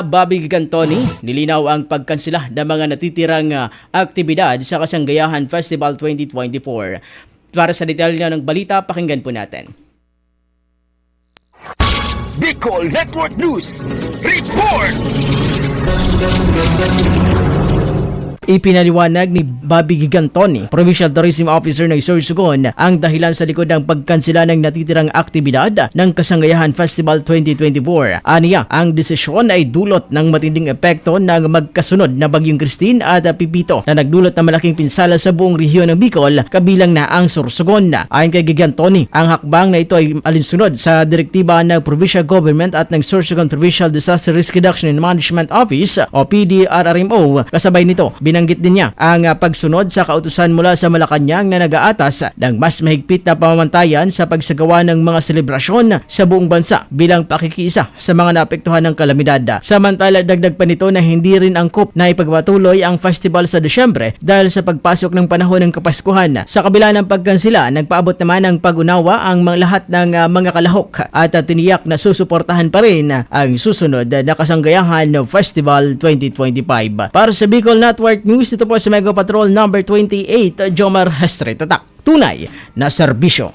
Bobby Gigantoni, nilinaw ang pagkansela ng mga natitirang aktibidad sa Kasanggayahan Festival 2024. Para sa detalye ng balita, pakinggan po natin. Bicol Network News Report! Ipinaliwanag ni Bobby Gigantoni, Provincial Tourism Officer ng Sorsogon, ang dahilan sa likod ng pagkansela ng natitirang aktibidad ng Kasanggayahan Festival 2024. Aniya, ang desisyon ay dulot ng matinding epekto ng magkasunod na Bagyong Christine at Pipito na nagdulot ng malaking pinsala sa buong rehiyon ng Bicol, kabilang na ang Sorsogon. Ayon kay Gigantoni, ang hakbang na ito ay alinsunod sa direktiba ng Provincial Government at ng Sorsogon Provincial Disaster Risk Reduction and Management Office o PDRRMO. Kasabay nito, binanggit din niya ang pagsunod sa kautusan mula sa Malacanang na nag-aatas ng mas mahigpit na pamamantayan sa pagsagawa ng mga selebrasyon sa buong bansa bilang pakikiisa sa mga naapektuhan ng kalamidad. Samantala, dagdag pa nito na hindi rin angkop na ipagpatuloy ang festival sa Desyembre dahil sa pagpasok ng panahon ng Kapaskuhan. Sa kabila ng pagkansela, nagpaabot naman ng pag-unawa ang lahat ng mga kalahok at tiniyak na susuportahan pa rin ang susunod na Kasanggayahan Festival 2025. Para sa Bicol Network News, ito po sa Mega Patrol number 28, Jomar Hestre Tatak. Tunay na serbisyo.